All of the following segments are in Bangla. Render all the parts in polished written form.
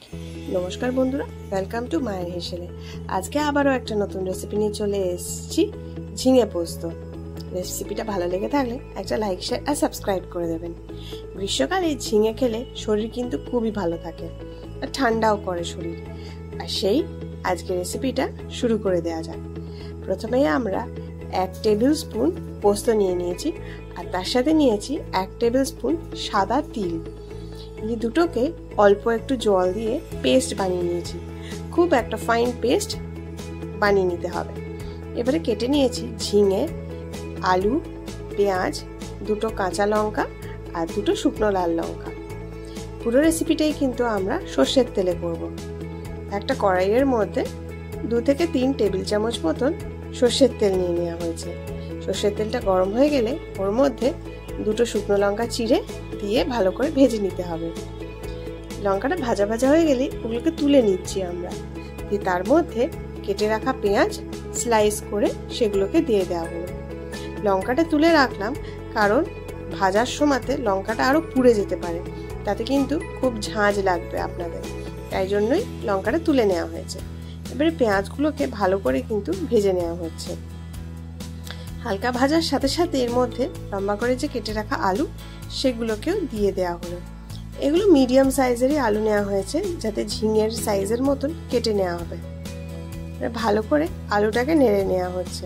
নমস্কার বন্ধুরা, ওয়েলকাম টু মায়ের হেসেলে। আজকে আবারও একটা নতুন রেসিপি নিয়ে চলে এসেছি, ঝিঙে পোস্ত। রেসিপিটা ভালো লেগে থাকলে একটা লাইক, শেয়ার আর সাবস্ক্রাইব করে দেবেন। গ্রীষ্মকালে ঝিঙে খেলে শরীর কিন্তু খুবই ভালো থাকে আর ঠান্ডাও করে শরীর। আর সেই আজকে রেসিপিটা শুরু করে দেওয়া যাক। প্রথমেই আমরা 1 টেবিল স্পুন পোস্ত নিয়ে নিয়েছি আর তার সাথে নিয়েছি 1 টেবিল স্পুন সাদা তিল। এই দুটোকে অল্প একটু জল দিয়ে পেস্ট বানিয়ে নিয়েছি। খুব একটা ফাইন পেস্ট বানিয়ে নিতে হবে। এবারে কেটে নিয়েছি ঝিঙে, আলু, পেঁয়াজ, 2টো কাঁচা লঙ্কা আর 2টো শুকনো লাল লঙ্কা। পুরো রেসিপিটাই কিন্তু আমরা সর্ষের তেলে করব। একটা কড়াইয়ের মধ্যে 2 থেকে 3 টেবিল চামচ মতন সর্ষের তেল নিয়ে নেওয়া হয়েছে। সর্ষের তেলটা গরম হয়ে গেলে ওর মধ্যে 2টো শুকনো লঙ্কা চিড়ে দিয়ে ভালো করে ভেজে নিতে হবে। লঙ্কাটা ভাজা ভাজা হয়ে গেলে ওগুলোকে তুলে নিচ্ছি আমরা। দিয়ে তার মধ্যে কেটে রাখা পেঁয়াজ স্লাইস করে সেগুলোকে দিয়ে দেওয়া হলো। লঙ্কাটা তুলে রাখলাম কারণ ভাজার সময়তে লঙ্কাটা আরও পুড়ে যেতে পারে, তাতে কিন্তু খুব ঝাঁঝ লাগবে আপনাদের, তাই জন্যই লঙ্কাটা তুলে নেওয়া হয়েছে। এবারে পেঁয়াজগুলোকে ভালো করে কিন্তু ভেজে নেওয়া হচ্ছে। হালকা ভাজার সাথে সাথে এর মধ্যে লম্বা করে যে কেটে রাখা আলু সেগুলোকেও দিয়ে দেওয়া হলো। এগুলো মিডিয়াম সাইজেরই আলু নেওয়া হয়েছে, যাতে ঝিঙের সাইজের মতন কেটে নেওয়া হবে। ভালো করে আলুটাকে নেড়ে নেওয়া হচ্ছে।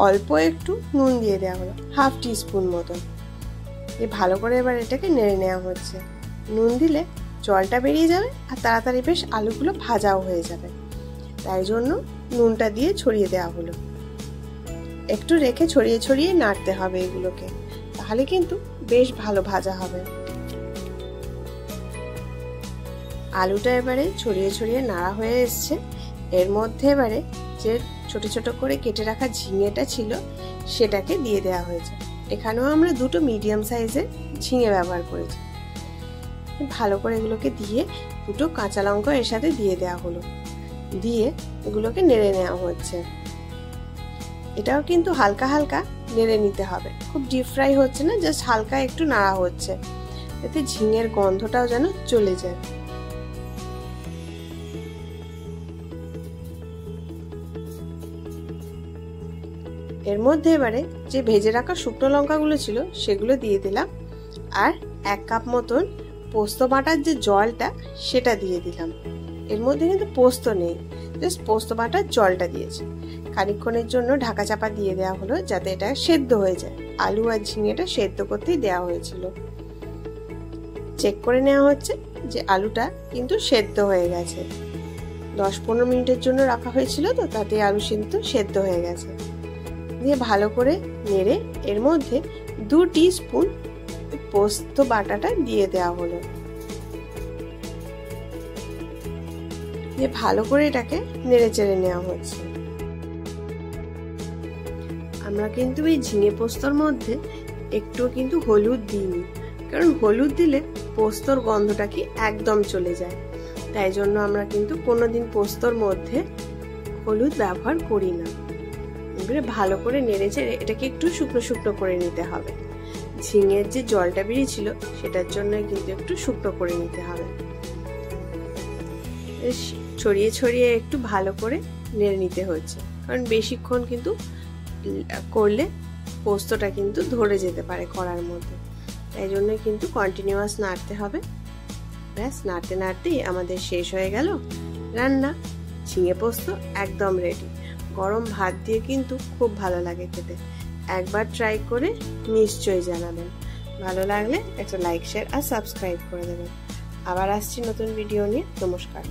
অল্প একটু নুন দিয়ে দেওয়া হলো, 1/2 টিস্পুন মতন। ভালো করে এবার এটাকে নেড়ে নেওয়া হচ্ছে। নুন দিলে জলটা বেরিয়ে যাবে আর তাড়াতাড়ি বেশ আলুগুলো ভাজাও হয়ে যাবে, তাই জন্য নুনটা দিয়ে ছড়িয়ে দেওয়া হলো। একটু রেখে ছড়িয়ে ছড়িয়ে নাড়তে হবে এগুলোকে, তাহলে কিন্তু বেশ ভালো ভাজা হবে। আলুটা এবারে ছড়িয়ে ছড়িয়ে নাড়া হয়ে এসছে। এর মধ্যে এবারে যে ছোট ছোট করে কেটে রাখা ঝিঙেটা ছিল সেটাকে দিয়ে দেওয়া হয়েছে। এখানেও আমরা 2টো মিডিয়াম সাইজের ঝিঙে ব্যবহার করেছি। ভালো করে এগুলোকে দিয়ে 2টো কাঁচা লঙ্কা এর সাথে দিয়ে দেওয়া হলো। দিয়ে এগুলোকে নেড়ে নেওয়া হচ্ছে। এটাও কিন্তু হালকা হালকা নেড়ে নিতে হবে, খুব ডিপ ফ্রাই হচ্ছে না, জাস্ট হালকা একটু নাড়া হচ্ছে, এতে ঝিঙের গন্ধটাও যেন চলে যায়। এর মধ্যে এবারে যে ভেজে রাখা শুকনো লঙ্কাগুলো ছিল সেগুলো দিয়ে দিলাম আর 1 কাপ মতন পোস্ত বাটার যে জলটা সেটা দিয়ে দিলাম। এর মধ্যে কিন্তু পোস্ত নেই, জাস্ট পোস্ত বাটার জলটা দিয়েছি। খানিকক্ষণের জন্য ঢাকা চাপা দিয়ে দেওয়া হলো যাতে এটা সেদ্ধ হয়ে যায়। আলু আর ঝিঙেটা সেদ্ধ করতেই দেওয়া হয়েছিল। চেক করে নেওয়া হচ্ছে যে আলুটা কিন্তু সেদ্ধ হয়ে গেছে। 10-15 মিনিটের জন্য রাখা হয়েছিল, তো তাতে আলু কিন্তু সেদ্ধ হয়ে গেছে। দিয়ে ভালো করে নেড়ে এর মধ্যে 2 টিস্পুন পোস্ত বাটাটা দিয়ে দেওয়া হলো। দিয়ে ভালো করে এটাকে নেড়ে চেড়ে নেওয়া হচ্ছে। আমরা কিন্তু এই ঝিঙে পোস্তর মধ্যে একটু কিন্তু হলুদ দিইনি, কারণ হলুদ দিলে পোস্তর গন্ধটা কি একদম চলে যায়, তাই জন্য আমরা কিন্তু কোনোদিন পোস্তর মধ্যে হলুদ ব্যবহার করি না। এবারে ভালো করে নেড়ে চেড়ে এটাকে একটু শুকনো শুকনো করে নিতে হবে। ঝিঙের যে জলটা বেরিয়েছিল সেটার জন্য কিন্তু একটু শুকনো করে নিতে হবে। ছড়িয়ে ছড়িয়ে একটু ভালো করে নেড়ে নিতে হচ্ছে, কারণ বেশিক্ষণ কিন্তু করলে পোস্তটা কিন্তু ধরে যেতে পারে কড়ার মধ্যে, তাই জন্যই কিন্তু কন্টিনিউয়াস নাড়তে হবে। ব্যাস নাড়তে নাড়তেই আমাদের শেষ হয়ে গেল রান্না। ঝিঙে পোস্ত একদম রেডি। গরম ভাত দিয়ে কিন্তু খুব ভালো লাগে খেতে। একবার ট্রাই করে নিশ্চয়ই জানাবেন। ভালো লাগলে একটা লাইক, শেয়ার আর সাবস্ক্রাইব করে দেবেন। আবার আসছি নতুন ভিডিও নিয়ে। নমস্কার।